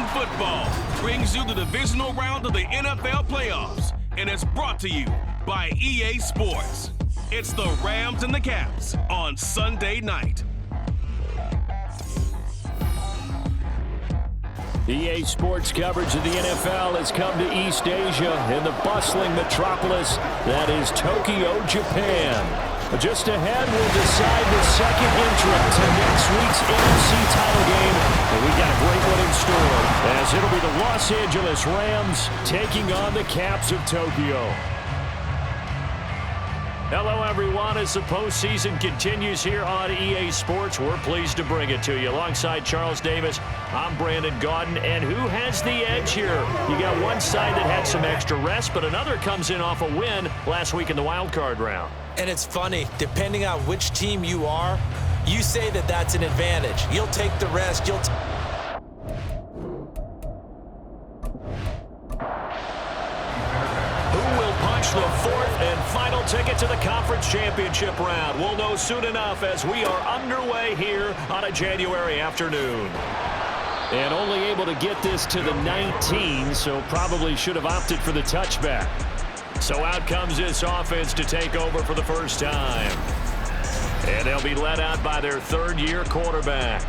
Madden Football brings you the divisional round of the NFL playoffs, and it's brought to you by EA Sports. It's the Rams and the Caps on Sunday night. EA Sports coverage of the NFL has come to East Asia in the bustling metropolis that is Tokyo, Japan. Just ahead, we'll decide the second entrant to next week's NFC title game. And we got a great one in store, as it'll be the Los Angeles Rams taking on the Caps of Tokyo. Hello, everyone. As the postseason continues here on EA Sports, we're pleased to bring it to you. Alongside Charles Davis, I'm Brandon Gaudin. And who has the edge here? You got one side that had some extra rest, but another comes in off a win last week in the wild card round. And it's funny, depending on which team you are, you say that that's an advantage. You'll take the rest. Who will punch the fourth and final ticket to the conference championship round? We'll know soon enough as we are underway here on a January afternoon. And only able to get this to the 19, so probably should have opted for the touchback. So out comes this offense to take over for the first time. And they'll be led out by their third-year quarterback.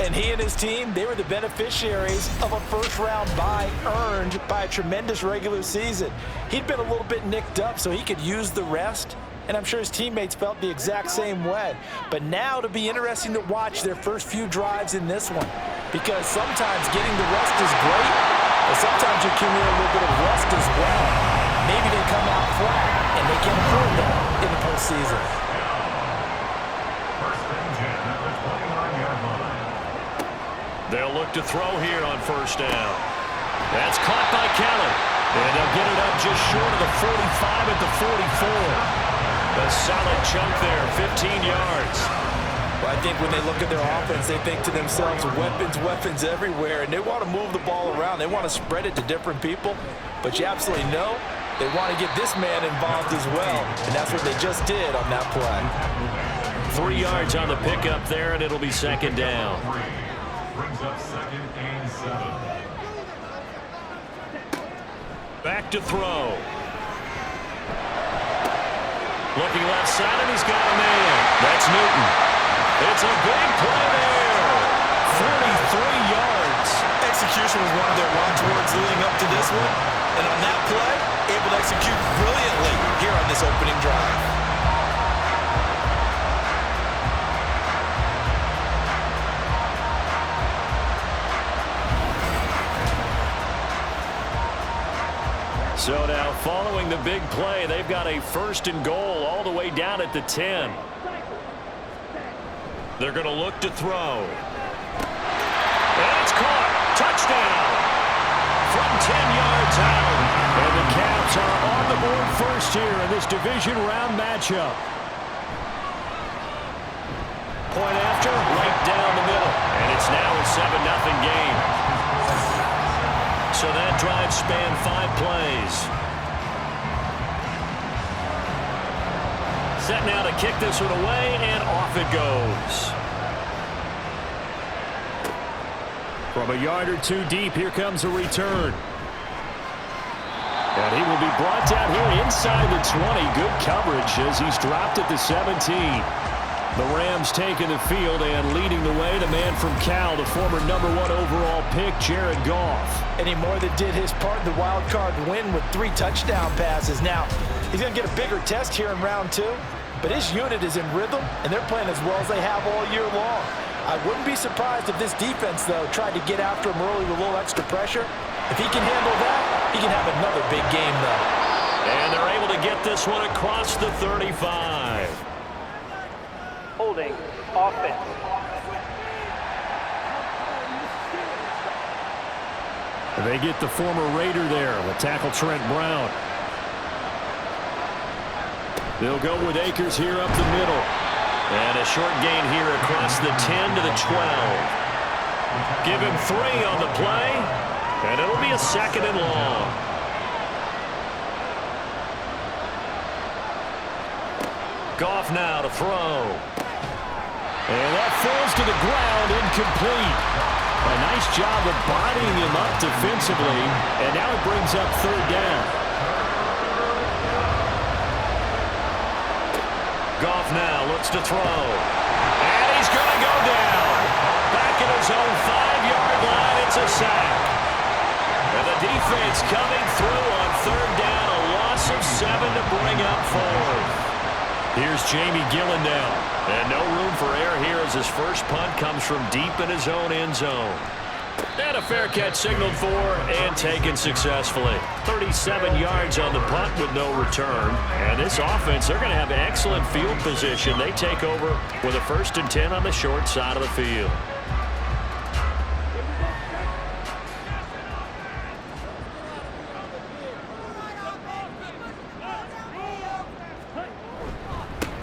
And he and his team, they were the beneficiaries of a first-round bye earned by a tremendous regular season. He'd been a little bit nicked up, so he could use the rest. And I'm sure his teammates felt the exact same way. But now it'll be interesting to watch their first few drives in this one. Because sometimes getting the rest is great, but sometimes you accumulate a little bit of rest as well. Maybe they come out flat, and they can afford that in the postseason. They'll look to throw here on first down. That's caught by Kelly. And they'll get it up just short of the 45 at the 44. A solid chunk there, 15 yards. Well, I think when they look at their offense, they think to themselves, weapons everywhere, and they want to move the ball around. They want to spread it to different people, but you absolutely know they want to get this man involved as well, and that's what they just did on that play. 3 yards on the pickup there, and it'll be second down. Brings up second and 7. Back to throw. Looking left side, and he's got a man. That's Newton. It's a big play there. 43 yards. Execution was one of their watchwords leading up to this one. And on that play, able to execute brilliantly here on this opening drive. So now, following the big play, they've got a first and goal all the way down at the 10. They're going to look to throw. And it's caught. Touchdown. From 10 yards out. And the Caps are on the board first here in this division round matchup. Point after, right down the middle. And it's now a 7-0 game. So that drive spanned 5 plays. Set now to kick this one away, and off it goes. From a yard or two deep, here comes a return. And he will be brought down here inside the 20. Good coverage as he's dropped at the 17. The Rams taking the field and leading the way. The man from Cal, the former #1 overall pick, Jared Goff. And he more than did his part in the wild card win with 3 touchdown passes. Now, he's going to get a bigger test here in round 2, but his unit is in rhythm, and they're playing as well as they have all year long. I wouldn't be surprised if this defense, though, tried to get after him early with a little extra pressure. If he can handle that, he can have another big game, though. And they're able to get this one across the 35. Holding offense. They get the former Raider there. The tackle Trent Brown. They'll go with Akers here up the middle. And a short gain here across the 10 to the 12. Give him 3 on the play. And it'll be a second and long. Goff now to throw. And that falls to the ground, incomplete. A nice job of bodying him up defensively, and now it brings up third down. Goff now looks to throw. And he's going to go down. Back at his own 5-yard line, it's a sack. And the defense coming through on third down, a loss of 7 to bring up fourth. Here's Jamie Gillen now. And no room for error here as his first punt comes from deep in his own end zone. And a fair catch signaled for and taken successfully. 37 yards on the punt with no return. And this offense, they're going to have excellent field position. They take over with a 1st and 10 on the short side of the field.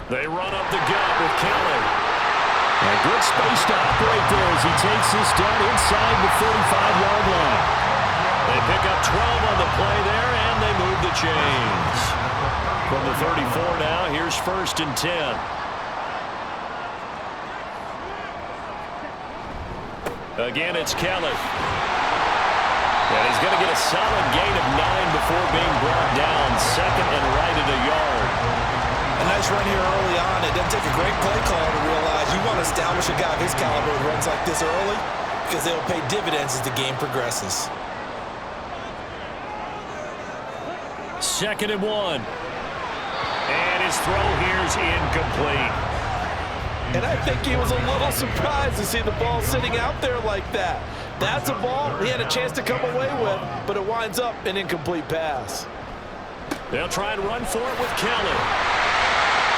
They run up the gut with Kelly. A good space to operate there as he takes this down inside the 45-yard line. They pick up 12 on the play there, and they move the chains. From the 34 now, here's 1st and 10. Again, it's Kelly. And he's going to get a solid gain of 9 before being brought down. 2nd and right at a yard. A nice run here early on. It doesn't take a great play call to realize you want to establish a guy of his caliber who runs like this early because they'll pay dividends as the game progresses. 2nd and 1. And his throw here's incomplete. And I think he was a little surprised to see the ball sitting out there like that. That's a ball he had a chance to come away with, but it winds up an incomplete pass. They'll try and run for it with Kelly.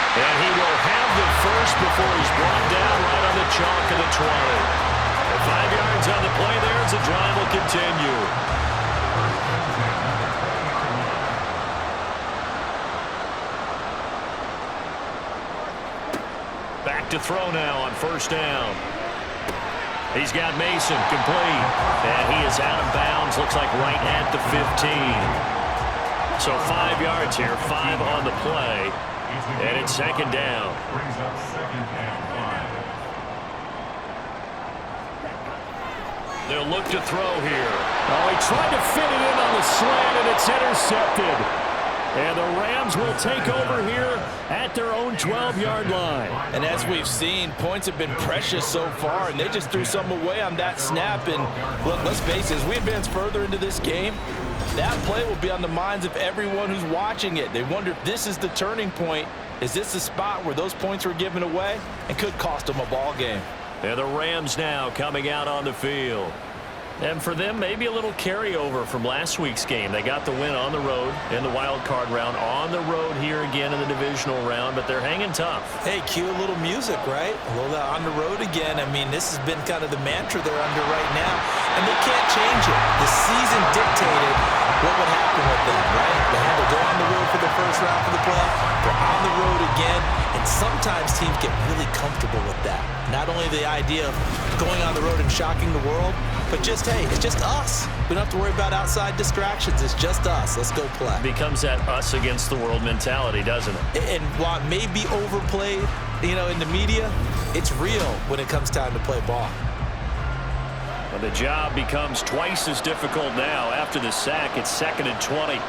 And he will have the first before he's brought down right on the chalk of the 20. And 5 yards on the play there as the drive will continue. Back to throw now on 1st down. He's got Mason complete. And he is out of bounds, looks like right at the 15. So 5 yards here, 5 on the play. And it's 2nd down. Brings up 2nd and 5. They'll look to throw here. Oh, he tried to fit it in on the slant, and it's intercepted. And the Rams will take over here at their own 12-yard line. And as we've seen, points have been precious so far, and they just threw some away on that snap. And look, let's face it, as we advance further into this game, that play will be on the minds of everyone who's watching it. They wonder if this is the turning point. Is this the spot where those points were given away and could cost them a ball game? And the Rams now coming out on the field. And for them, maybe a little carryover from last week's game. They got the win on the road in the wild card round, on the road here again in the divisional round, but they're hanging tough. Hey, cue a little music, right? A little on the road again. I mean, this has been kind of the mantra they're under right now, and they can't change it. The season dictated what would happen with them, right? They had to go on the road for the first round for the playoff. They're on the road again, and sometimes teams get really comfortable with that. Not only the idea of going on the road and shocking the world, but just, hey, it's just us. We don't have to worry about outside distractions. It's just us. Let's go play. Becomes that us against the world mentality, doesn't it? And while it may be overplayed, you know, in the media, it's real when it comes time to play ball. Well, the job becomes twice as difficult now. After the sack, it's 2nd and 20.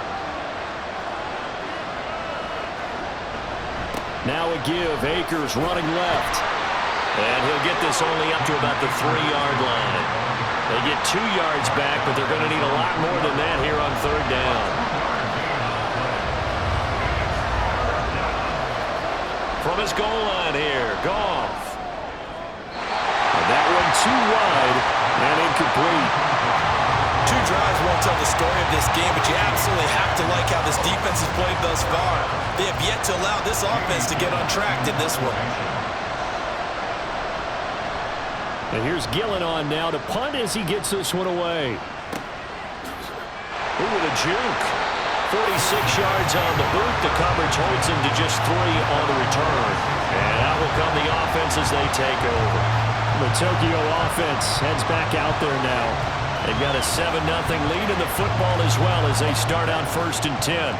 Now a give. Akers running left. And he'll get this only up to about the 3-yard line. They get 2 yards back, but they're going to need a lot more than that here on 3rd down. From his goal line here, Goff. And that one too wide and incomplete. 2 drives won't tell the story of this game, but you absolutely have to like how this defense has played thus far. They have yet to allow this offense to get untracked in this one. And here's Gillen on now to punt as he gets this one away. Ooh, with a juke. 46 yards on the boot. The coverage holds him to just 3 on the return. And out will come the offense as they take over. The Tokyo offense heads back out there now. They've got a 7-0 lead in the football as well as they start out 1st and 10.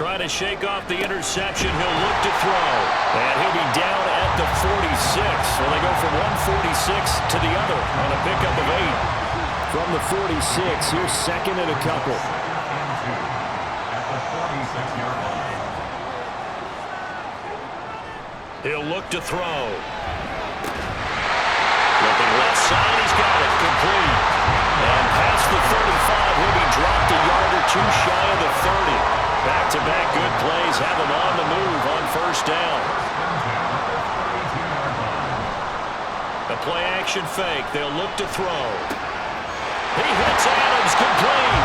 trying to shake off the interception. He'll look to throw. And he'll be down at the 46. So they go from 146 to the other on a pickup of 8. From the 46, here's second and a couple. At the 46-yard line. He'll look to throw. Looking left side, he's got it. Complete. And past the 35, he'll be dropped a yard or two shy of the 30. Back-to-back good plays have him on the move on first down. A play-action fake. They'll look to throw. He hits Adams, complete.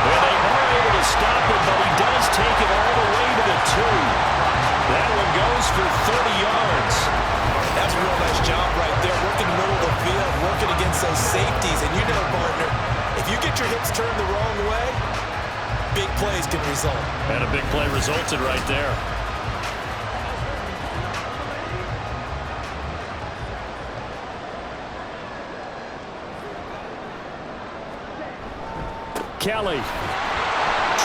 And they are able to stop him, but he does take it all the way to the 2. That one goes for 30 yards. That's a real nice job right there, working the middle of the field, working against those safeties. And you know, partner, if you get your hips turned the wrong way, big plays can result. And a big play resulted right there. Kelly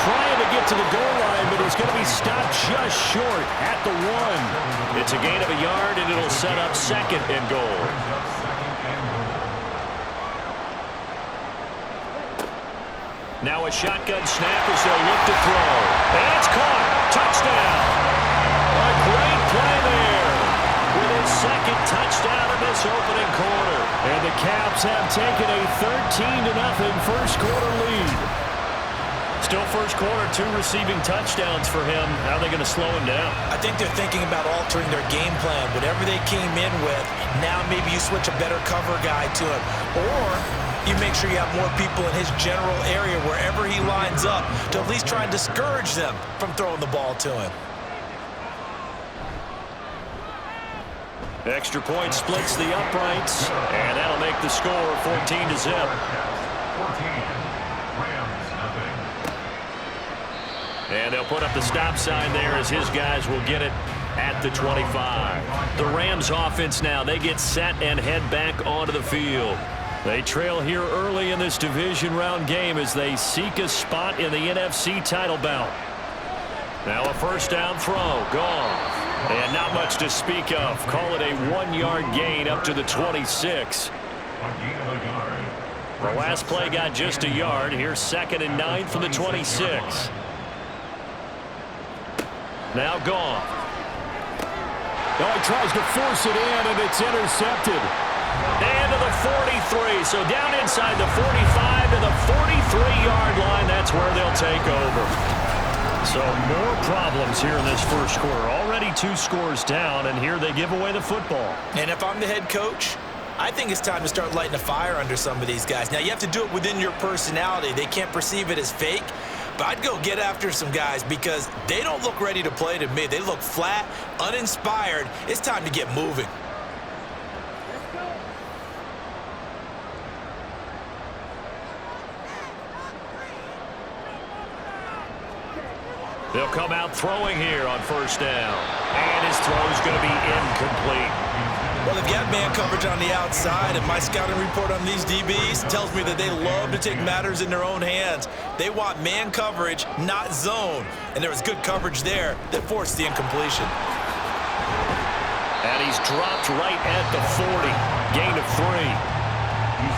trying to get to the goal line, but he's going to be stopped just short at the 1. It's a gain of a yard, and it'll set up second and goal. Now a shotgun snap as they'll look to throw. And it's caught. Touchdown. A great play there. With his second touchdown in this opening quarter. And the Caps have taken a 13-0 first quarter lead. Still first quarter, 2 receiving touchdowns for him. How are they going to slow him down? I think they're thinking about altering their game plan. Whatever they came in with, now maybe you switch a better cover guy to him. Or you make sure you have more people in his general area wherever he lines up to at least try and discourage them from throwing the ball to him. Extra point splits the uprights, and that'll make the score 14-0. 14. Rams, nothing. And they'll put up the stop sign there as his guys will get it at the 25. The Rams offense now, they get set and head back onto the field. They trail here early in this division round game as they seek a spot in the NFC title bout. Now a first down throw, gone. And not much to speak of. Call it a 1-yard gain up to the 26. The last play got just a yard. Here's 2nd and 9 from the 26. Now gone. Oh, he tries to force it in, and it's intercepted. And to the 43. So down inside the 45 to the 43-yard line. That's where they'll take over. So more problems here in this first quarter. Already 2 scores down, and here they give away the football. And if I'm the head coach, I think it's time to start lighting a fire under some of these guys. Now, you have to do it within your personality. They can't perceive it as fake. But I'd go get after some guys because they don't look ready to play to me. They look flat, uninspired. It's time to get moving. They'll come out throwing here on first down. And his throw is going to be incomplete. Well, they've got man coverage on the outside, and my scouting report on these DBs tells me that they love to take matters in their own hands. They want man coverage, not zone. And there was good coverage there that forced the incompletion. And he's dropped right at the 40. Gain of 3.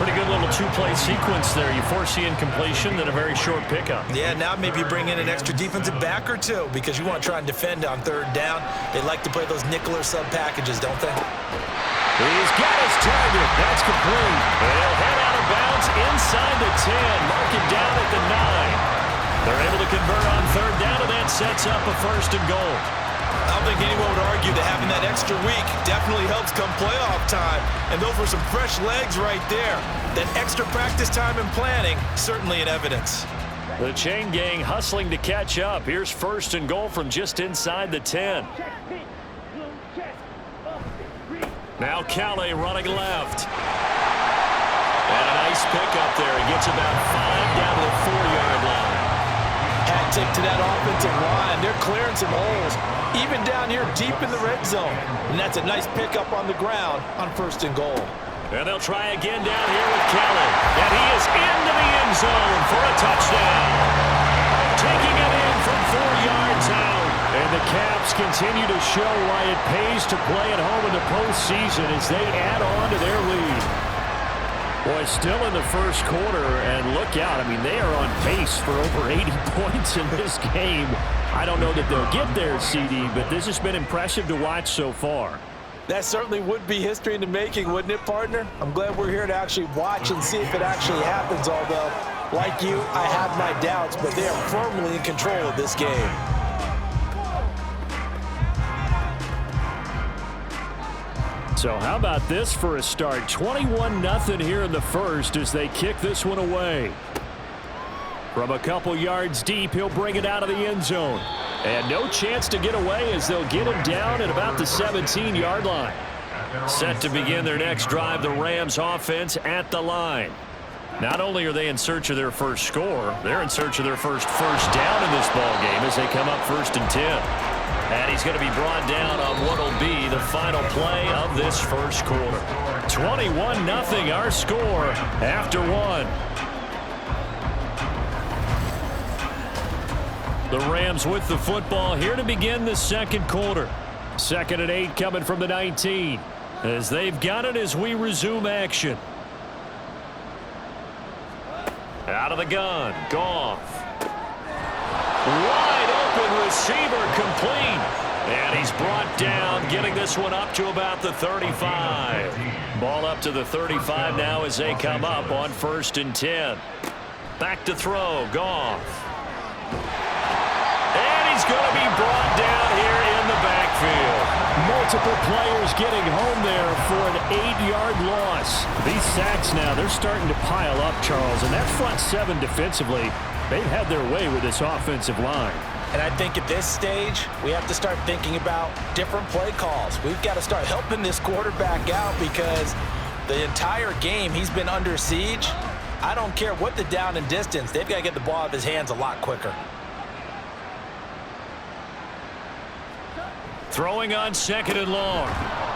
Pretty good little 2-play sequence there. You force the incompletion, then a very short pickup. Yeah, now maybe you bring in an extra defensive back or 2 because you want to try and defend on 3rd down. They like to play those nickel or sub packages, don't they? He's got his target. That's complete. And he'll head out of bounds inside the 10. Mark it down at the 9. They're able to convert on 3rd down, and that sets up a 1st and goal. I don't think anyone would argue that having that extra week definitely helps come playoff time. And those were some fresh legs right there. That extra practice time and planning, certainly in evidence. The chain gang hustling to catch up. Here's 1st and goal from just inside the 10. Now Kelly running left. And a nice pickup there. He gets about 5 down to the 4-yard line. Hat tip to that offensive line. They're clearing some holes, even down here deep in the red zone. And that's a nice pickup on the ground on 1st and goal. And they'll try again down here with Kelly. And he is into the end zone for a touchdown. Taking it in from yards out. And the Caps continue to show why it pays to play at home in the postseason as they add on to their lead. Boy, still in the first quarter, and look out. I mean, they are on pace for over 80 points in this game. I don't know that they'll get there, CD, but this has been impressive to watch so far. That certainly would be history in the making, wouldn't it, partner? I'm glad we're here to actually watch and see if it actually happens, although, like you, I have my doubts, but they are firmly in control of this game. So how about this for a start? 21-0 here in the first as they kick this one away. From a couple yards deep, he'll bring it out of the end zone. And no chance to get away as they'll get him down at about the 17-yard line. Set to begin their next drive, the Rams offense at the line. Not only are they in search of their first score, they're in search of their first down in this ball game as they come up 1st and 10. And he's going to be brought down on what will be the final play of this first quarter. 21-0 our score after one. The Rams with the football here to begin the second quarter. 2nd and 8 coming from the 19 as they've got it as we resume action. Out of the gun, Goff. Wide open receiver complete. And he's brought down, getting this one up to about the 35. Ball up to the 35 now as they come up on 1st and 10. Back to throw, Goff. And he's going to be brought down here in the backfield. Multiple players getting home there for an 8-yard loss. These sacks now, they're starting to pile up, Charles. And that front seven defensively, they've had their way with this offensive line. And I think at this stage, we have to start thinking about different play calls. We've got to start helping this quarterback out because the entire game he's been under siege. I don't care what the down and distance. They've got to get the ball out of his hands a lot quicker. Throwing on 2nd and long.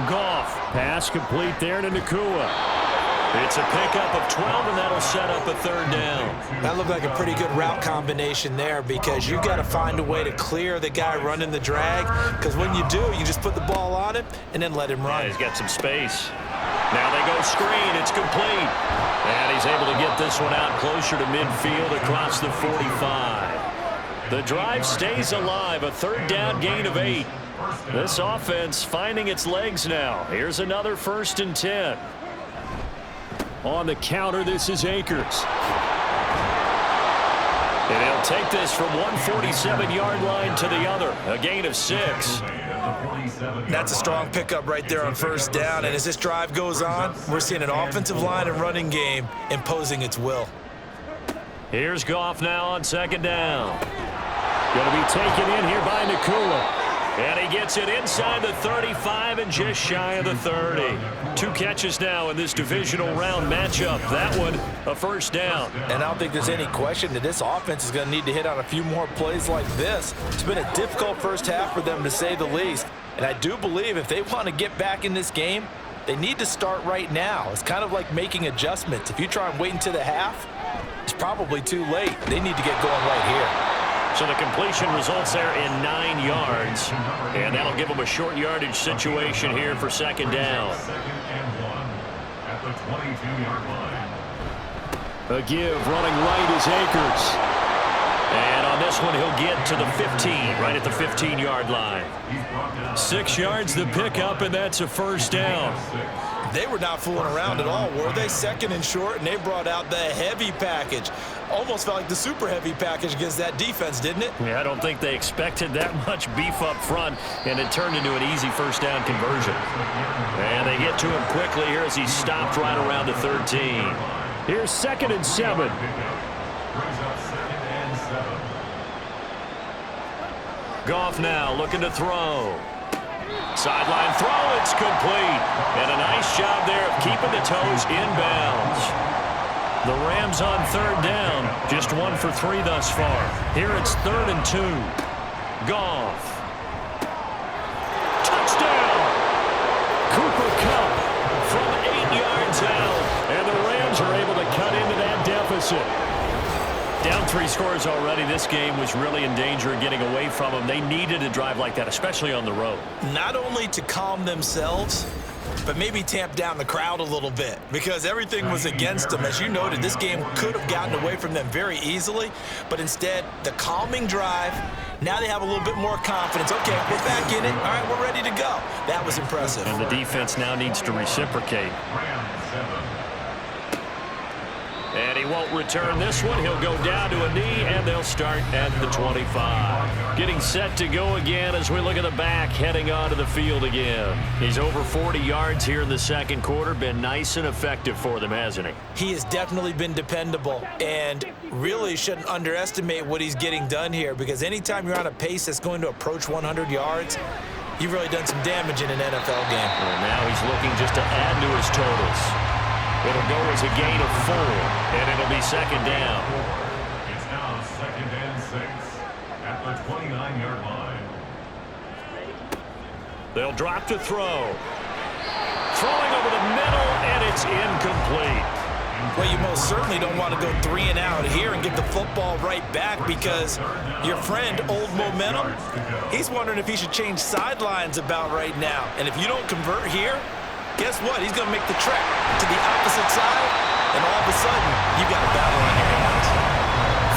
Goff. Pass complete there to Nakua. It's a pickup of 12, and that'll set up a 3rd down. That looked like a pretty good route combination there because you've got to find a way to clear the guy running the drag because when you do, you just put the ball on him and then let him run. Yeah, he's got some space. Now they go screen. It's complete. And he's able to get this one out closer to midfield across the 45. The drive stays alive. A 3rd down gain of 8. This offense finding its legs now. Here's another 1st and 10. On the counter, this is Akers. And he'll take this from one 47-yard line to the other. A gain of 6. That's a strong pickup right there on 1st down. And as this drive goes on, we're seeing an offensive line and running game imposing its will. Here's Goff now on 2nd down. Going to be taken in here by Nakua. And he gets it inside the 35 and just shy of the 30. 2 catches now in this divisional round matchup. That one, a 1st down. And I don't think there's any question that this offense is going to need to hit on a few more plays like this. It's been a difficult first half for them, to say the least. And I do believe if they want to get back in this game, they need to start right now. It's kind of like making adjustments. If you try and wait until the half, it's probably too late. They need to get going right here. So the completion results there in 9 yards. And that'll give them a short yardage situation here for 2nd down. At the 22-yard line. A give running right is Akers. And on this one, he'll get to the 15, right at the 15-yard line. 6 yards the pickup, and that's a 1st down. They were not fooling around at all, were they? 2nd and short, and they brought out the heavy package. Almost felt like the super heavy package against that defense, didn't it? Yeah, I don't think they expected that much beef up front, and it turned into an easy 1st down conversion. And they get to him quickly here as he stopped right around the 13. Here's 2nd and 7. Goff now looking to throw. Sideline throw, it's complete. And a nice job there of keeping the toes inbounds. The Rams on 3rd down, just 1 for 3 thus far. Here it's 3rd and 2. Goff. Touchdown! Cooper Kupp from 8 yards out. And the Rams are able to cut into that deficit. Down 3 scores already. This game was really in danger of getting away from them. They needed a drive like that, especially on the road. Not only to calm themselves, but maybe tamp down the crowd a little bit because everything was against them. As you noted, this game could have gotten away from them very easily, but instead, the calming drive, now they have a little bit more confidence. Okay, we're back in it. All right, we're ready to go. That was impressive. And the defense now needs to reciprocate. And he won't return this one. He'll go down to a knee, and they'll start at the 25. Getting set to go again as we look at the back, heading onto the field again. He's over 40 yards here in the second quarter. Been nice and effective for them, hasn't he? He has definitely been dependable, and really shouldn't underestimate what he's getting done here because anytime you're on a pace that's going to approach 100 yards, you've really done some damage in an NFL game. Well, now he's looking just to add to his totals. It'll go as a gain of 4, and it'll be second down. It's now 2nd and 6 at the 29-yard line. They'll drop to throw. Throwing over the middle, and it's incomplete. Well, you most certainly don't want to go 3 and out here and give the football right back because your friend, Old Momentum, he's wondering if he should change sidelines about right now. And if you don't convert here, guess what? He's going to make the trek to the opposite side, and all of a sudden, you've got a battle on your hands.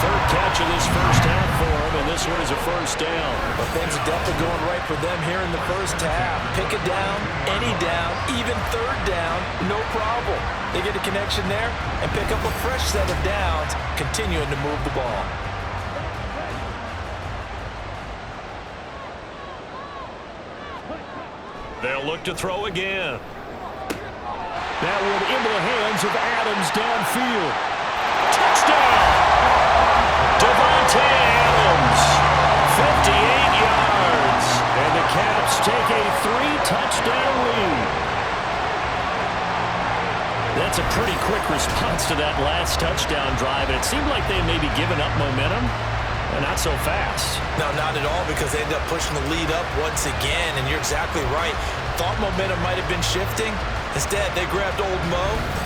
Third catch of this first half for him, and this one is a first down. But things are definitely going right for them here in the first half. Pick a down, any down, even third down, no problem. They get a connection there and pick up a fresh set of downs, continuing to move the ball. They'll look to throw again. That one into the hands of Adams downfield. Touchdown! Davante Adams, 58 yards. And the Caps take a 3-touchdown lead. That's a pretty quick response to that last touchdown drive. And it seemed like they may be giving up momentum. And not so fast. No, not at all, because they end up pushing the lead up once again, and you're exactly right. Thought momentum might have been shifting. Instead, they grabbed Old Mo,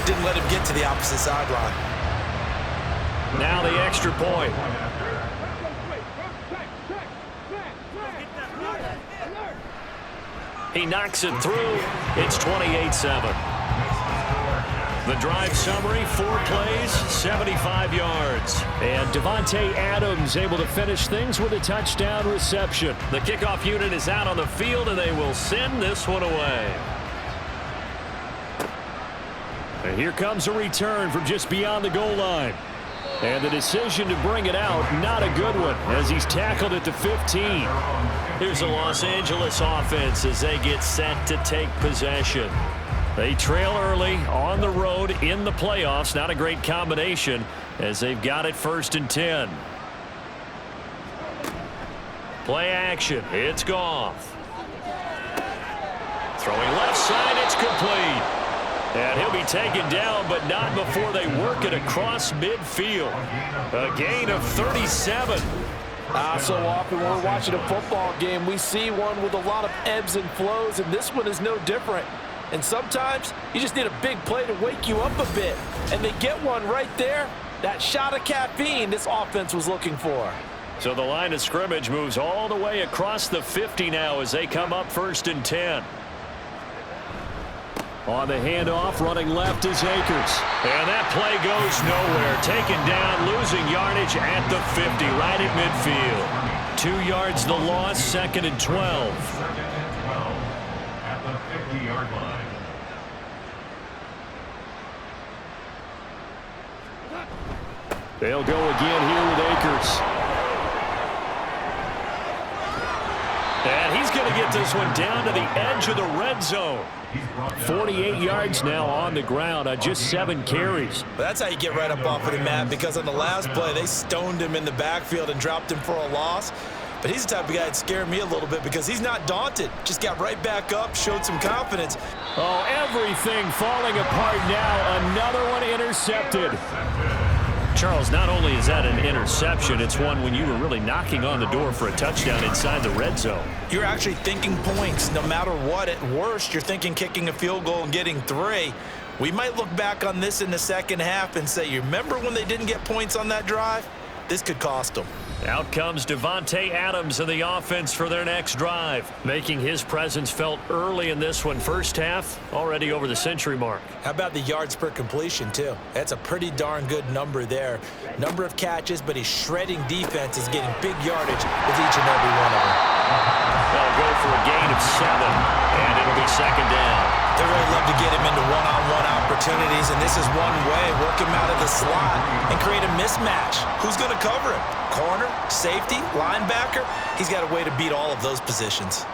didn't let him get to the opposite sideline. Now the extra point. He knocks it through. It's 28-7. The drive summary, 4 plays, 75 yards. And Davante Adams able to finish things with a touchdown reception. The kickoff unit is out on the field, and they will send this one away. And here comes a return from just beyond the goal line. And the decision to bring it out, not a good one, as he's tackled at the 15. Here's the Los Angeles offense as they get set to take possession. They trail early on the road in the playoffs. Not a great combination as they've got it 1st and 10. Play action. It's Goff. Throwing left side. It's complete. And he'll be taken down, but not before they work it across midfield. A gain of 37. So often when we're watching a football game, we see one with a lot of ebbs and flows, and this one is no different. And sometimes you just need a big play to wake you up a bit. And they get one right there. That shot of caffeine this offense was looking for. So the line of scrimmage moves all the way across the 50 now as they come up 1st and 10. On the handoff, running left is Akers. And that play goes nowhere. Taken down, losing yardage at the 50, right at midfield. 2 yards the loss, 2nd and 12. At the 50-yard line. They'll go again here with Akers. And he's going to get this one down to the edge of the red zone. 48 yards now on the ground on just 7 carries. But that's how you get right up off of the mat, because on the last play, they stoned him in the backfield and dropped him for a loss. But he's the type of guy that scared me a little bit because he's not daunted. Just got right back up, showed some confidence. Oh, everything falling apart now. Another one intercepted. Charles, not only is that an interception, it's one when you were really knocking on the door for a touchdown inside the red zone. You're actually thinking points no matter what. At worst, you're thinking kicking a field goal and getting 3. We might look back on this in the second half and say, you remember when they didn't get points on that drive? this could cost them. Out comes Devontae Adams in the offense for their next drive, making his presence felt early in this one. First half, already over the century mark. How about the yards per completion, too? That's a pretty darn good number there. Number of catches, but he's shredding defense, is getting big yardage with each and every one of them. They'll go for a gain of 7, and it'll be second down. They really love to get him into one-on-one opportunities, and this is one way, work him out of the slot and create a mismatch. Who's going to cover him? Corner, safety, linebacker? He's got a way to beat all of those positions.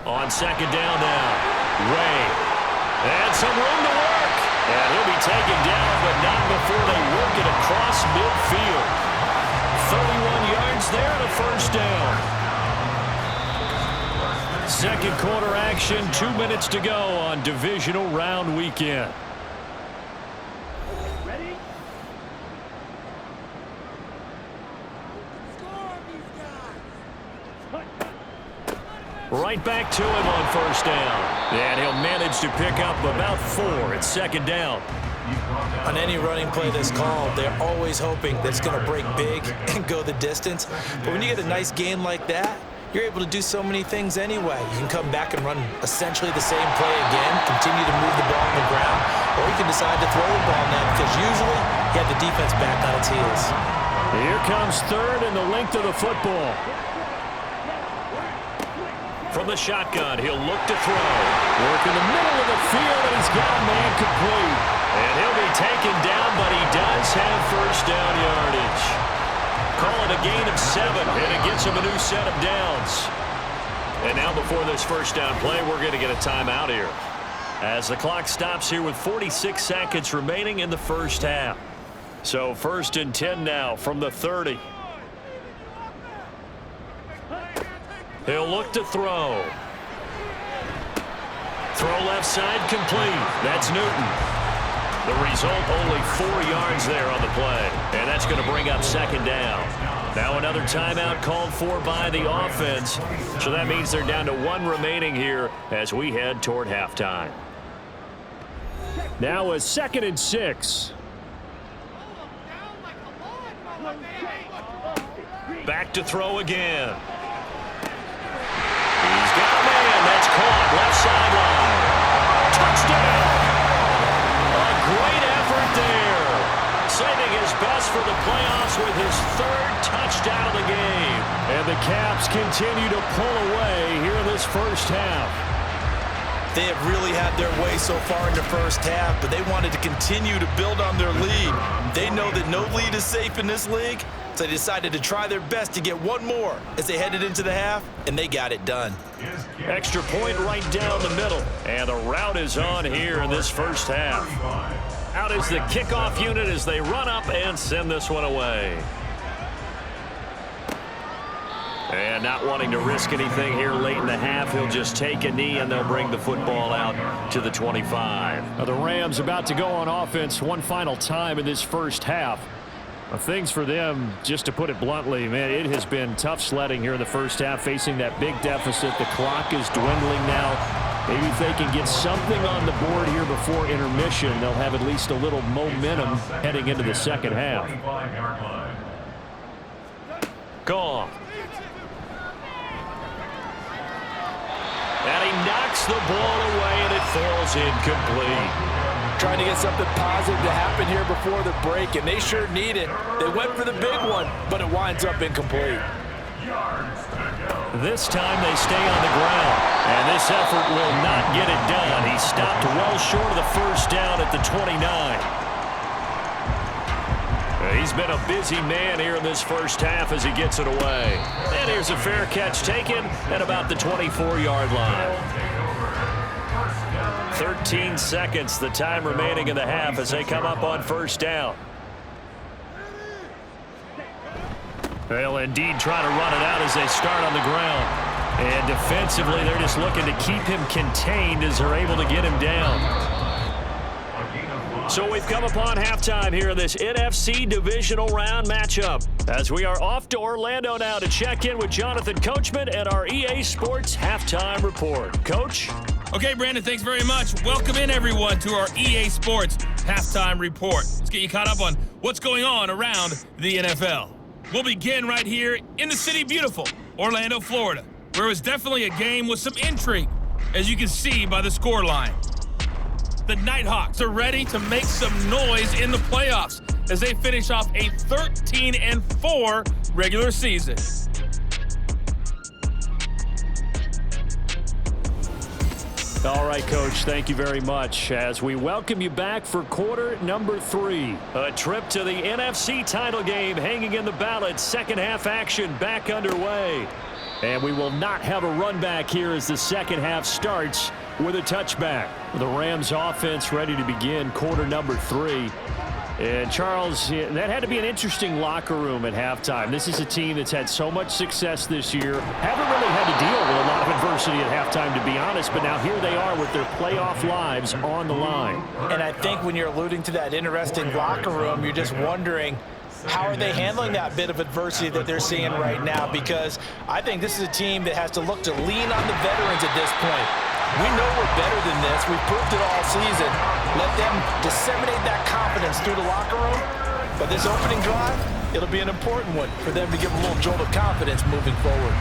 On second down now, Ray. And some room to work. And he'll be taken down, but not before they work it across midfield. 31 yards there and a first down. Second quarter action, 2 minutes to go on divisional round weekend. Right back to him on first down. And he'll manage to pick up about 4 at second down. On any running play that's called, they're always hoping that it's going to break big and go the distance. But when you get a nice gain like that, you're able to do so many things anyway. You can come back and run essentially the same play again, continue to move the ball on the ground, or you can decide to throw the ball now because usually you have the defense back on its heels. Here comes third and the length of the football. From the shotgun, he'll look to throw. Work in the middle of the field, and he's got a man complete. And he'll be taken down, but he does have first down yardage. Call it a gain of 7, and it gets him a new set of downs. And now before this first down play, we're going to get a timeout here, as the clock stops here with 46 seconds remaining in the first half. So 1st and 10 now from the 30. He'll look to throw. Throw left side complete. That's Newton. The result, only 4 yards there on the play. And that's going to bring up second down. Now another timeout called for by the offense. So that means they're down to 1 remaining here as we head toward halftime. Now a 2nd and 6. Back to throw again. He's got a man. That's caught. Left sideline. Touchdown. A great effort there. Saving his best for the playoffs with his 3rd touchdown of the game. And the Caps continue to pull away here in this first half. They have really had their way so far in the first half, but they wanted to continue to build on their lead. They know that no lead is safe in this league, so they decided to try their best to get one more as they headed into the half, and they got it done. Extra point right down the middle, and the route is on here in this first half. Out is the kickoff unit as they run up and send this one away. And not wanting to risk anything here late in the half, he'll just take a knee and they'll bring the football out to the 25. Now the Rams about to go on offense one final time in this first half. Things for them, just to put it bluntly, man, it has been tough sledding here in the first half, facing that big deficit. The clock is dwindling now. Maybe if they can get something on the board here before intermission, they'll have at least a little momentum heading into the second half. Gone. And he knocks the ball away, and it falls incomplete. Trying to get something positive to happen here before the break, and they sure need it. They went for the big one, but it winds up incomplete. This time they stay on the ground, and this effort will not get it done. He stopped well short of the first down at the 29. He's been a busy man here in this first half as he gets it away. And here's a fair catch taken at about the 24-yard line. 13 seconds, the time remaining in the half as they come up on first down. They'll indeed try to run it out as they start on the ground. And defensively, they're just looking to keep him contained as they're able to get him down. So we've come upon halftime here in this NFC Divisional Round matchup, as we are off to Orlando now to check in with Jonathan Coachman and our EA Sports Halftime Report. Coach? Okay, Brandon, thanks very much. Welcome in, everyone, to our EA Sports Halftime Report. Let's get you caught up on what's going on around the NFL. We'll begin right here in the city beautiful, Orlando, Florida, where it was definitely a game with some intrigue, as you can see by the scoreline. The Nighthawks are ready to make some noise in the playoffs as they finish off a 13-4 regular season. All right, Coach, thank you very much as we welcome you back for quarter number 3. A trip to the NFC title game hanging in the balance. Second half action back underway. And we will not have a run back here as the second half starts with a touchback. The Rams offense ready to begin quarter number 3. And Charles, that had to be an interesting locker room at halftime. This is a team that's had so much success this year. Haven't really had to deal with a lot of adversity at halftime, to be honest, but now here they are with their playoff lives on the line. And I think when you're alluding to that interesting locker room, you're just wondering, how are they handling that bit of adversity that they're seeing right now? Because I think this is a team that has to look to lean on the veterans at this point. We know we're better than this. We've proved it all season. Let them disseminate that confidence through the locker room. But this opening drive, it'll be an important one for them to give a little jolt of confidence moving forward.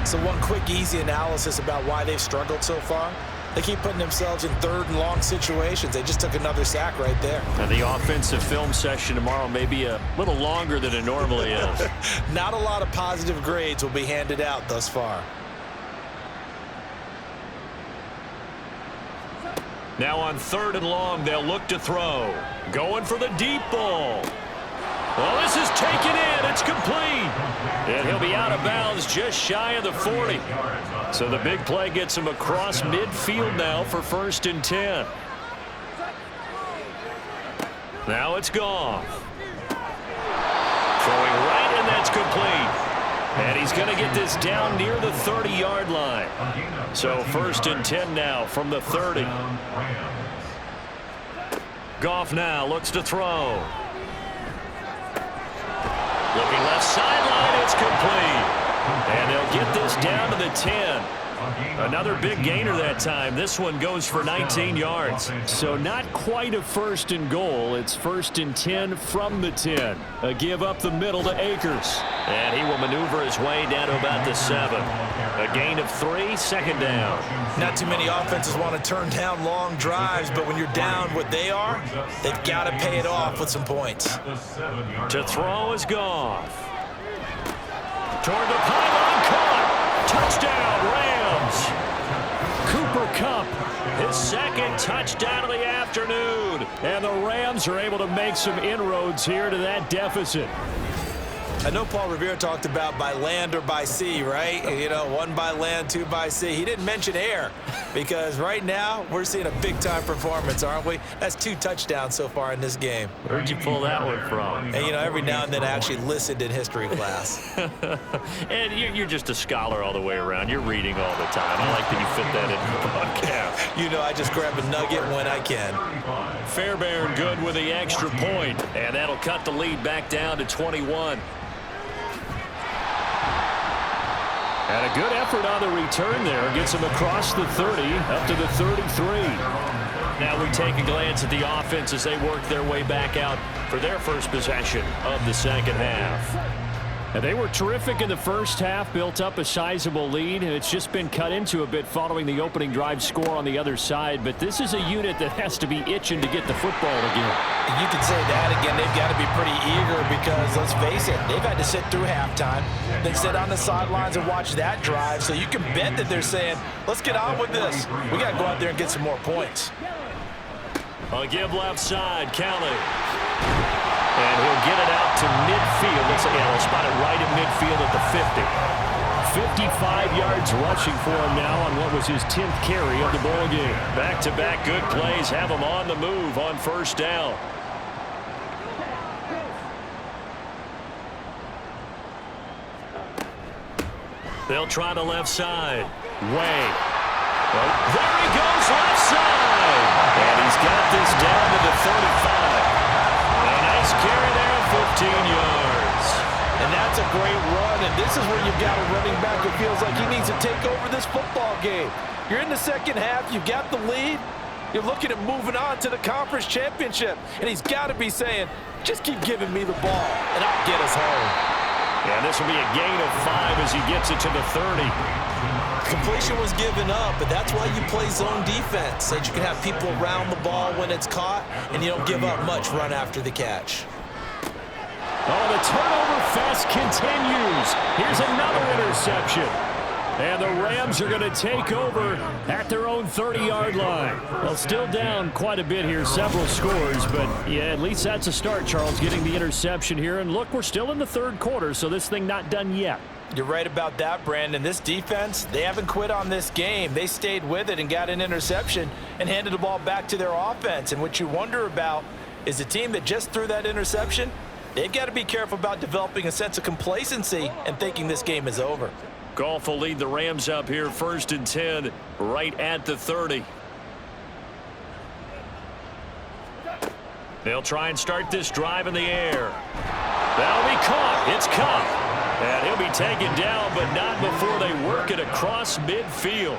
So one quick, easy analysis about why they've struggled so far. They keep putting themselves in third and long situations. They just took another sack right there. And the offensive film session tomorrow may be a little longer than it normally is. Not a lot of positive grades will be handed out thus far. Now on third and long, they'll look to throw. Going for the deep ball. Well, this is taken in. It's complete. And he'll be out of bounds just shy of the 40. So the big play gets him across midfield now for 1st and 10. Now it's gone. Throwing right, and that's complete. And he's going to get this down near the 30-yard line. So 1st and 10 now from the 30. Goff now looks to throw. Looking left sideline, it's complete. And they'll get this down to the 10. Another big gainer that time. This one goes for 19 yards. So not quite a 1st and goal. It's 1st and 10 from the 10. A give up the middle to Akers. And he will maneuver his way down to about the 7. A gain of 3, 2nd down. Not too many offenses want to turn down long drives, but when you're down what they are, they've got to pay it off with some points. To throw is Goff. Toward the pylon, caught. Touchdown, Rams. Cooper Kupp, his 2nd touchdown of the afternoon. And the Rams are able to make some inroads here to that deficit. I know Paul Revere talked about by land or by sea, right? You know, 1 by land, 2 by sea. He didn't mention air because right now we're seeing a big-time performance, aren't we? That's 2 touchdowns so far in this game. Where'd you pull that one from? And, you know, every now and then I actually listened in history class. And you're just a scholar all the way around. You're reading all the time. I like that you fit that in the broadcast. You know, I just grab a nugget when I can. Fairbairn good with the extra point, and that'll cut the lead back down to 21. And a good effort on the return there. Gets him across the 30, up to the 33. Now we take a glance at the offense as they work their way back out for their first possession of the second half. And they were terrific in the first half, built up a sizable lead, and it's just been cut into a bit following the opening drive score on the other side. But this is a unit that has to be itching to get the football again. You can say that again. They've got to be pretty eager because, let's face it, they've had to sit through halftime, then sit on the sidelines and watch that drive. So you can bet that they're saying, let's get on with this. We got to go out there and get some more points. A give left side, Kelly. And he'll get it out to midfield. Looks like he'll spot it right in midfield at the 50. 55 yards rushing for him now on what was his 10th carry of the ball game. Back-to-back good plays have him on the move on 1st down. They'll try the left side. Way. Well, there he goes, left side. And he's got this down to the 35. A nice carry there, 15 yards. And that's a great run, and this is where you've got a running back who feels like he needs to take over this football game. You're in the second half, you've got the lead, you're looking at moving on to the conference championship, and he's got to be saying, just keep giving me the ball, and I'll get us home. And this will be a gain of 5 as he gets it to the 30. Completion was given up, but that's why you play zone defense, so that you can have people around the ball when it's caught, and you don't give up much run after the catch. Oh, the turnover fest continues. Here's another interception. And the Rams are going to take over at their own 30-yard line. Well, still down quite a bit here, several scores, but yeah, at least that's a start, Charles, getting the interception here. And look, we're still in the third quarter, so this thing not done yet. You're right about that, Brandon. This defense, they haven't quit on this game. They stayed with it and got an interception and handed the ball back to their offense. And what you wonder about is the team that just threw that interception, they've got to be careful about developing a sense of complacency and thinking this game is over. Goff will lead the Rams up here, 1st and 10, right at the 30. They'll try and start this drive in the air. That'll be caught. It's caught. And he'll be taken down, but not before they work it across midfield.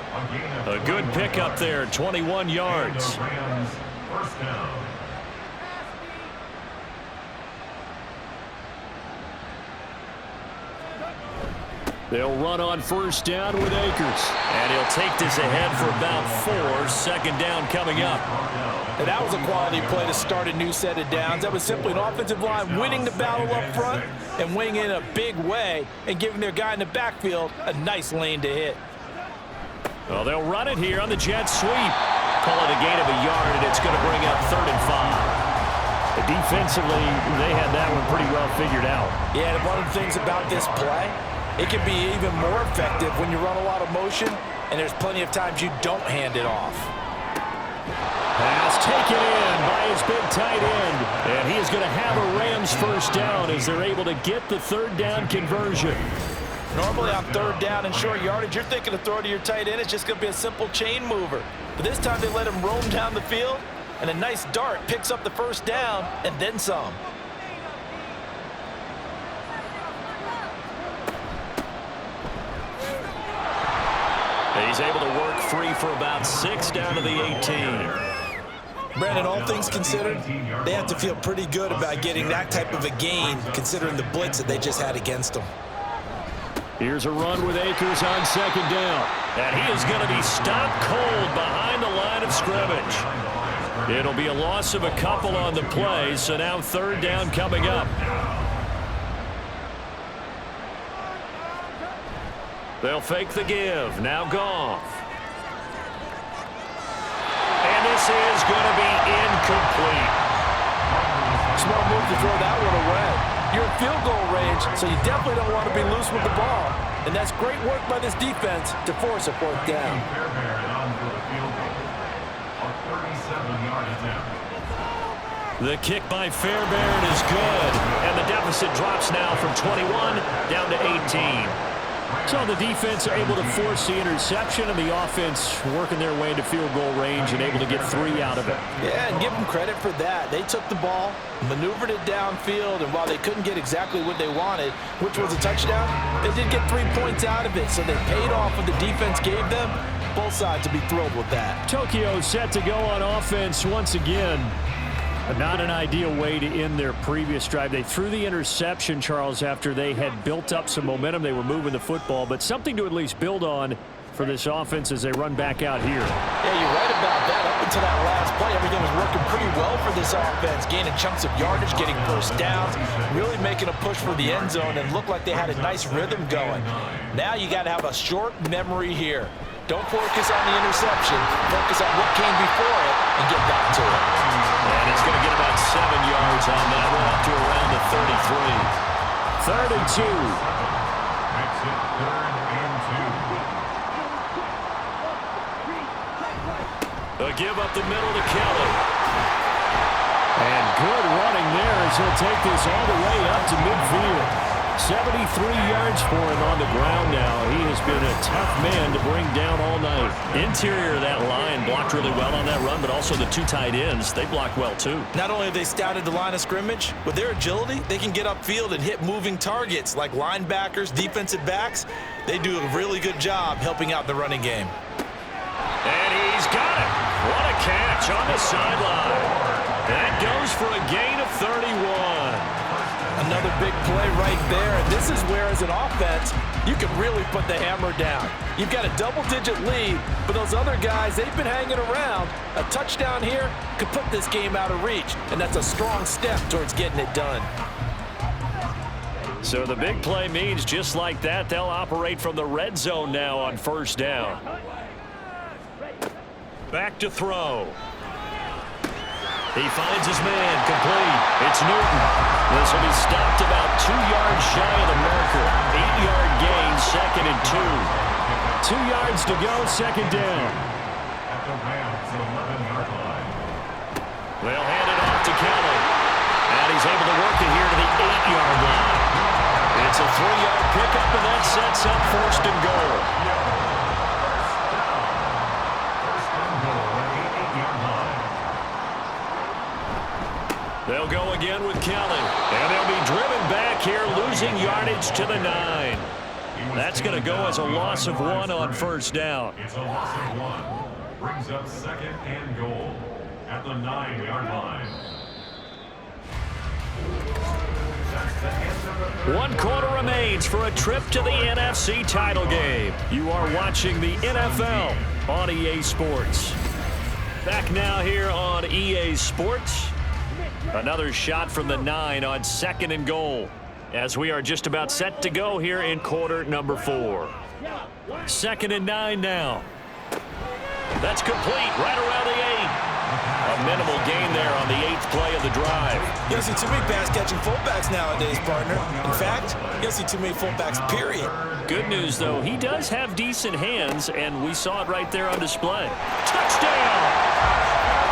A good pickup there, 21 yards. First down. They'll run on 1st down with Akers. And he'll take this ahead for about 4. 2nd down coming up. And that was a quality play to start a new set of downs. That was simply an offensive line winning the battle up front and winning in a big way and giving their guy in the backfield a nice lane to hit. Well, they'll run it here on the jet sweep. Call it a gain of a yard, and it's going to bring up 3rd and 5. Defensively, they had that one pretty well figured out. Yeah, and one of the things about this play, it can be even more effective when you run a lot of motion, and there's plenty of times you don't hand it off. Pass taken in by his big tight end. And he is going to have a Rams 1st down as they're able to get the 3rd down conversion. Normally on 3rd down and short yardage, you're thinking of throw to your tight end. It's just going to be a simple chain mover. But this time they let him roam down the field, and a nice dart picks up the 1st down and then some. He's able to work free for about 6 down to the 18. Brandon, all things considered, they have to feel pretty good about getting that type of a gain considering the blitz that they just had against them. Here's a run with Akers on 2nd down. And he is going to be stopped cold behind the line of scrimmage. It'll be a loss of a couple on the play, so now 3rd down coming up. They'll fake the give. Now Goff. And this is going to be incomplete. Smart move to throw that one away. You're in field goal range, so you definitely don't want to be loose with the ball. And that's great work by this defense to force a 4th down. The kick by Fairbairn is good. And the deficit drops now from 21 down to 18. So the defense are able to force the interception, and the offense working their way into field goal range and able to get 3 out of it. Yeah, and give them credit for that. They took the ball, maneuvered it downfield, and while they couldn't get exactly what they wanted, which was a touchdown, they did get 3 points out of it, so they paid off what the defense gave them. Both sides will be thrilled with that. Tokyo set to go on offense once again. Not an ideal way to end their previous drive. They threw the interception, Charles, after they had built up some momentum. They were moving the football, but something to at least build on for this offense as they run back out here. Yeah, you're right about that. Up until that last play, everything was working pretty well for this offense, gaining chunks of yardage, getting 1st downs, really making a push for the end zone, and looked like they had a nice rhythm going. Now you got to have a short memory here. Don't focus on the interception. Focus on what came before it and get back to it. And it's going to get about 7 yards on that one up to around the 33. 3rd and 2. Makes it 3rd and 2. A give up the middle to Kelly. And good running there as he'll take this all the way up to midfield. 73 yards for him on the ground now. He has been a tough man to bring down all night. Interior of that line blocked really well on that run, but also the two tight ends, they blocked well too. Not only have they scouted the line of scrimmage, with their agility, they can get upfield and hit moving targets like linebackers, defensive backs. They do a really good job helping out the running game. And he's got it. What a catch on the sideline. That goes for a gain of 31. Another big play right there, and this is where, as an offense, you can really put the hammer down. You've got a double-digit lead, but those other guys, they've been hanging around. A touchdown here could put this game out of reach, and that's a strong step towards getting it done. So the big play means just like that, they'll operate from the red zone now on first down. Back to throw. He finds his man, complete. It's Newton. This will be stopped about 2 yards shy of the marker. 8-yard gain, 2nd and 2. 2 yards to go, 2nd down. At the Rams' 11-yard line. They'll hand it off to Kelly. And he's able to work it here to the 8-yard line. It's a 3-yard pickup, and that sets up 1st and goal. They'll go again with Kelly. And they'll be driven back here, losing yardage to the 9. That's going to go as a loss of 1 on first down. It's a loss of 1. Brings up 2nd and goal at the 9-yard line. 1 quarter remains for a trip to the NFC title game. You are watching the NFL on EA Sports. Back now here on EA Sports. Another shot from the 9 on 2nd and goal, as we are just about set to go here in quarter number 4. 2nd and 9 now. That's complete right around the 8. A minimal gain there on the 8th play of the drive. You don't see too many pass-catching fullbacks nowadays, partner. In fact, you don't see too many fullbacks, period. Good news, though, he does have decent hands, and we saw it right there on display. Touchdown!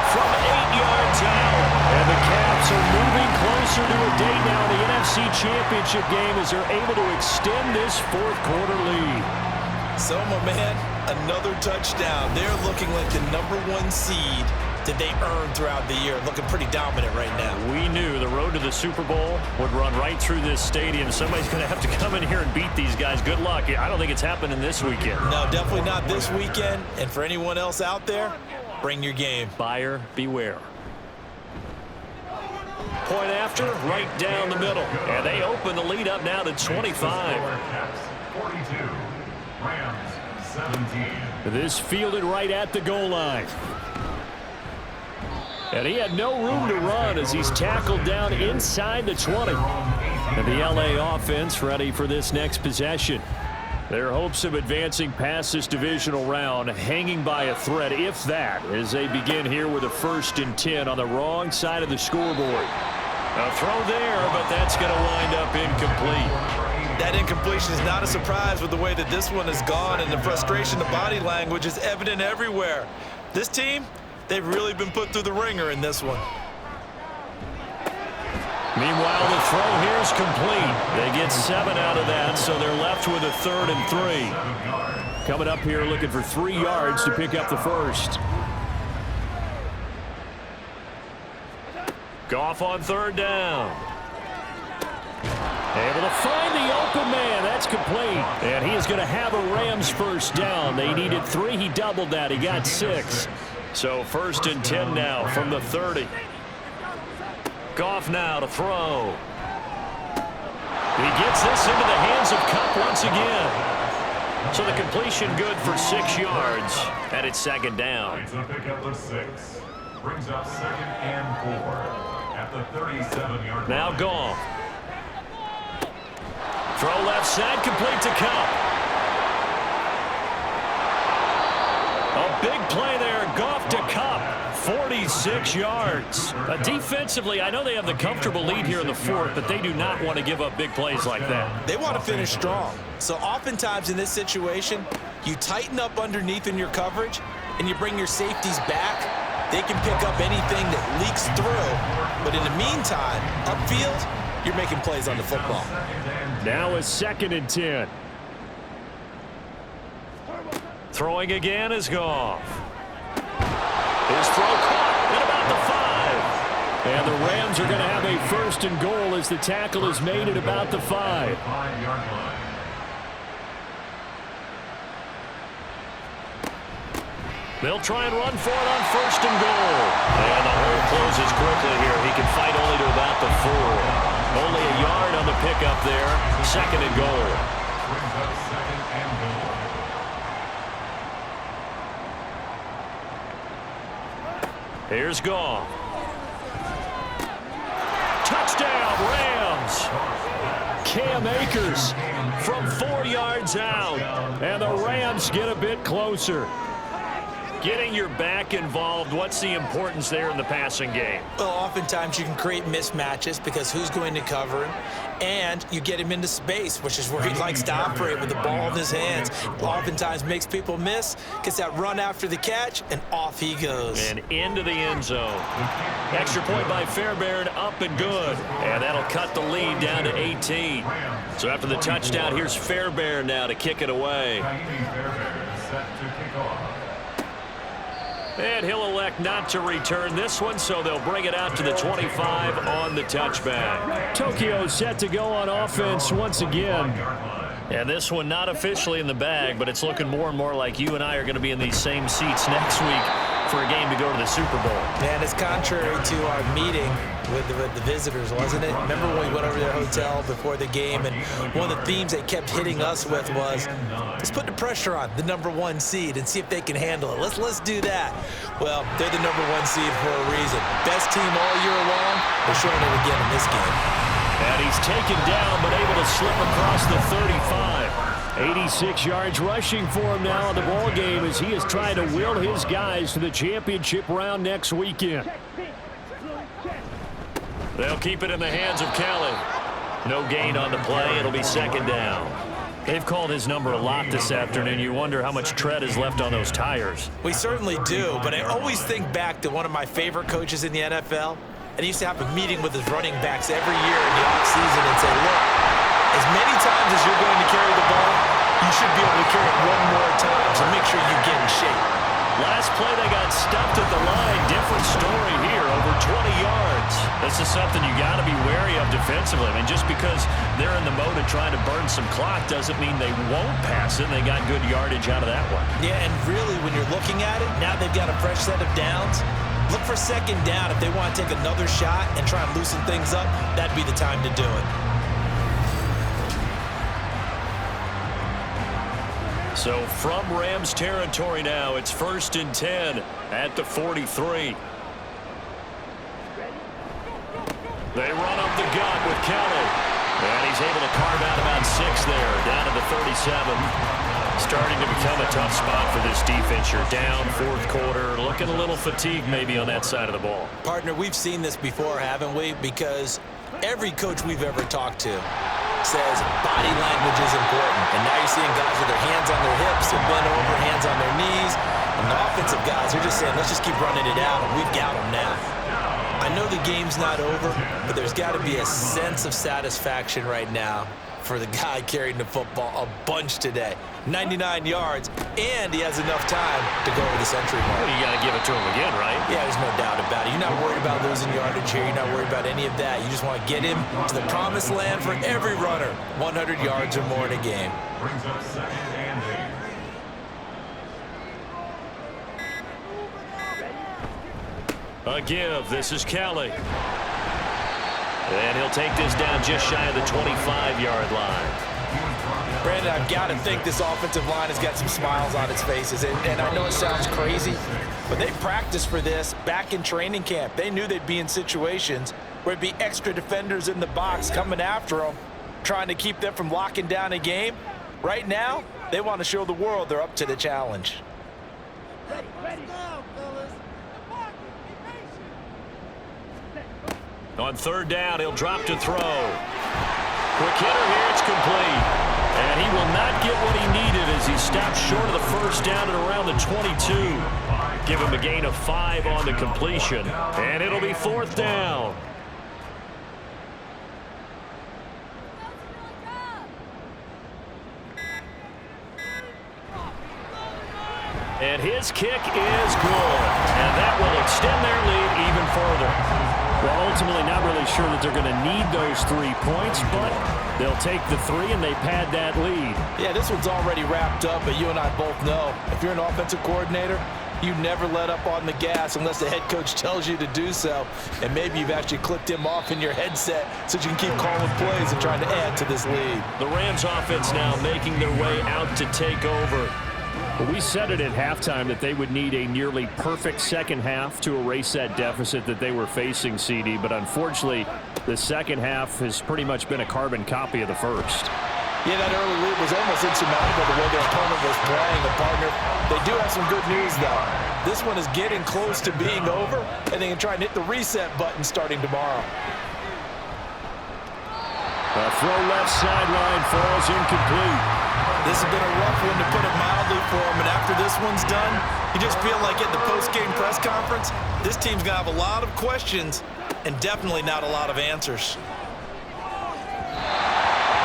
From 8 yards out. And the Caps are moving closer to a date now in the NFC Championship game as they're able to extend this 4th quarter lead. So, my man, another touchdown. They're looking like the #1 seed that they earned throughout the year. Looking pretty dominant right now. We knew the road to the Super Bowl would run right through this stadium. Somebody's going to have to come in here and beat these guys. Good luck. I don't think it's happening this weekend. No, definitely not this weekend. And for anyone else out there, bring your game. Buyer beware. Point after, right down the middle. And they open the lead up now to 25. 42. Rams 17. This fielded right at the goal line. And he had no room to run as he's tackled down inside the 20. And the LA offense ready for this next possession. Their hopes of advancing past this divisional round hanging by a thread, if that, as they begin here with a 1st and 10 on the wrong side of the scoreboard. A throw there, but that's going to wind up incomplete. That incompletion is not a surprise with the way that this one has gone, and the frustration, the body language is evident everywhere. This team, they've really been put through the ringer in this one. Meanwhile, the throw here is complete. They get 7 out of that, so they're left with a 3rd and 3. Coming up here looking for 3 yards to pick up the 1st. Goff on 3rd down. Able to find the open man. That's complete. And he is going to have a Rams 1st down. They needed 3. He doubled that. He got 6. So 1st and 10 now from the 30. Goff now to throw. He gets this into the hands of Kupp once again. So the completion good for 6 yards. And it's 2nd down. It's a pickup of 6. Brings up 2nd and 4 at the 37-yard line. Now Goff. Throw left side, complete to Kupp. A big play there, Goff to Kupp. 46 yards. Defensively, I know they have the comfortable lead here in the 4th, but they do not want to give up big plays like that. They want to finish strong. So oftentimes in this situation, you tighten up underneath in your coverage, and you bring your safeties back. They can pick up anything that leaks through. But in the meantime, upfield, you're making plays on the football. Now a 2nd and 10. Throwing again is Goff. His throw caught at about the 5. And the Rams are going to have a 1st and goal as the tackle is made at about the 5. 5-yard line. They'll try and run for it on 1st and goal. And the hole closes quickly here. He can fight only to about the 4. Only a yard on the pickup there. 2nd and goal. Brings up 2nd and goal. Here's Goff. Touchdown, Rams. Cam Akers from 4 yards out. And the Rams get a bit closer. Getting your back involved, what's the importance there in the passing game? Well, oftentimes you can create mismatches because who's going to cover him, and you get him into space, which is where he likes to operate with the ball in his hands. Oftentimes makes people miss, gets that run after the catch, and off he goes. And into the end zone. Extra point by Fairbairn, up and good. And that'll cut the lead down to 18. So after the touchdown, here's Fairbairn now to kick it away. Fairbairn set to kick off. And he'll elect not to return this one, so they'll bring it out to the 25 on the touchback. Tokyo set to go on offense once again. And this one not officially in the bag, but it's looking more and more like you and I are going to be in these same seats next week for a game to go to the Super Bowl. Man, it's contrary to our meeting with the visitors, wasn't it? Remember when we went over to their hotel before the game, and one of the themes they kept hitting us with was, let's put the pressure on the #1 seed and see if they can handle it. Let's do that. Well, they're the #1 seed for a reason. Best team all year long. They're showing it again in this game. And he's taken down, but able to slip across the 35. 86 yards rushing for him now in the ball game as he is trying to will his guys to the championship round next weekend. They'll keep it in the hands of Kelly. No gain on the play. It'll be 2nd down. They've called his number a lot this afternoon. You wonder how much tread is left on those tires. We certainly do, but I always think back to one of my favorite coaches in the NFL, and he used to have a meeting with his running backs every year in the offseason and say, look, as many times as you're going to carry the ball, you should be able to carry it one more time, so make sure you get in shape. Last play, they got stuffed at the line. Different story here, over 20 yards. This is something you got to be wary of defensively. I mean, just because they're in the mode of trying to burn some clock doesn't mean they won't pass it. They got good yardage out of that one. Yeah, and really, when you're looking at it, now they've got a fresh set of downs. Look for 2nd down. If they want to take another shot and try and loosen things up, that'd be the time to do it. So from Rams territory now, it's 1st and 10 at the 43. They run up the gut with Kelly. And he's able to carve out about 6 there, down to the 37. Starting to become a tough spot for this defense. You're down 4th quarter, looking a little fatigued maybe on that side of the ball. Partner, we've seen this before, haven't we? Because every coach we've ever talked to says body language is important. And now you're seeing guys with their hands on their hips, they're bent over, hands on their knees. And the offensive guys are just saying, let's just keep running it out, and we've got them now. I know the game's not over, but there's got to be a sense of satisfaction right now for the guy carrying the football a bunch today. 99 yards, and he has enough time to go over the century mark. Well, you got to give it to him again, right? Yeah, there's no doubt about it. You're not worried about losing yardage here. You're not worried about any of that. You just want to get him to the promised land for every runner. 100 yards or more in a game. Brings up 2nd and 8. A give. This is Kelly. And he'll take this down just shy of the 25-yard line. Brandon, I've got to think this offensive line has got some smiles on its faces. And I know it sounds crazy, but they practiced for this back in training camp. They knew they'd be in situations where it'd be extra defenders in the box coming after them, trying to keep them from locking down a game. Right now, they want to show the world they're up to the challenge. On 3rd down, he'll drop to throw. Quick hitter here, it's complete. And he will not get what he needed as he stops short of the 1st down at around the 22. Give him a gain of 5 on the completion. And it'll be 4th down. And his kick is good. And that will extend their lead even further. Well, ultimately, not really sure that they're going to need those 3 points, but they'll take the 3 and they pad that lead. Yeah, this one's already wrapped up, but you and I both know if you're an offensive coordinator, you never let up on the gas unless the head coach tells you to do so. And maybe you've actually clicked him off in your headset so you can keep calling plays and trying to add to this lead. The Rams offense now making their way out to take over. Well, we said it at halftime that they would need a nearly perfect second half to erase that deficit that they were facing, CD. But unfortunately, the second half has pretty much been a carbon copy of the first. Yeah, that early lead was almost insurmountable the way their opponent was playing. A partner, they do have some good news, though. This one is getting close to being over, and they can try and hit the reset button starting tomorrow. A throw left sideline falls incomplete. This has been a rough one, to put it mildly, for him. And after this one's done, you just feel like at the post-game press conference, this team's going to have a lot of questions and definitely not a lot of answers.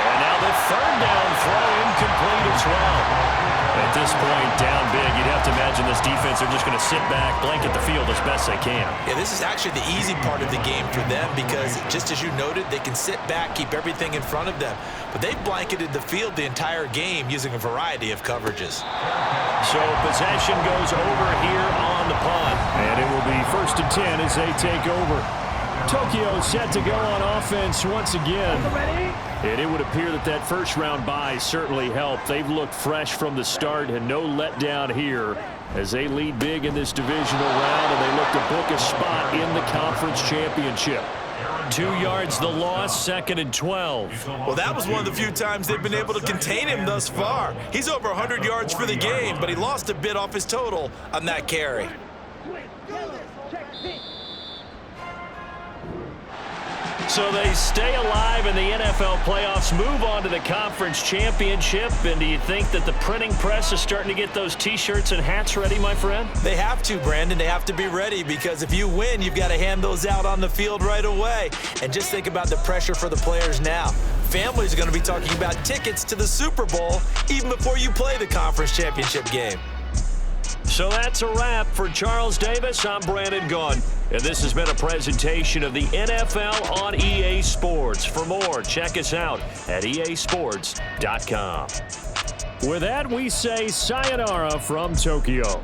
And now the third down throw incomplete as well. At this point, down big, you'd have to imagine this defense are just going to sit back, blanket the field as best they can. Yeah, this is actually the easy part of the game for them because, just as you noted, they can sit back, keep everything in front of them. But they've blanketed the field the entire game using a variety of coverages. So possession goes over here on the punt. And it will be 1st and 10 as they take over. Tokyo set to go on offense once again. And it would appear that that first-round bye certainly helped. They've looked fresh from the start and no letdown here as they lead big in this divisional round, and they look to book a spot in the conference championship. 2 yards the loss, 2nd and 12. Well, that was one of the few times they've been able to contain him thus far. He's over 100 yards for the game, but he lost a bit off his total on that carry. So they stay alive in the NFL playoffs, move on to the conference championship. And do you think that the printing press is starting to get those T-shirts and hats ready, my friend? They have to, Brandon. They have to be ready because if you win, you've got to hand those out on the field right away. And just think about the pressure for the players now. Families are going to be talking about tickets to the Super Bowl even before you play the conference championship game. So that's a wrap for Charles Davis. I'm Brandon Gunn. And this has been a presentation of the NFL on EA Sports. For more, check us out at easports.com. With that, we say sayonara from Tokyo.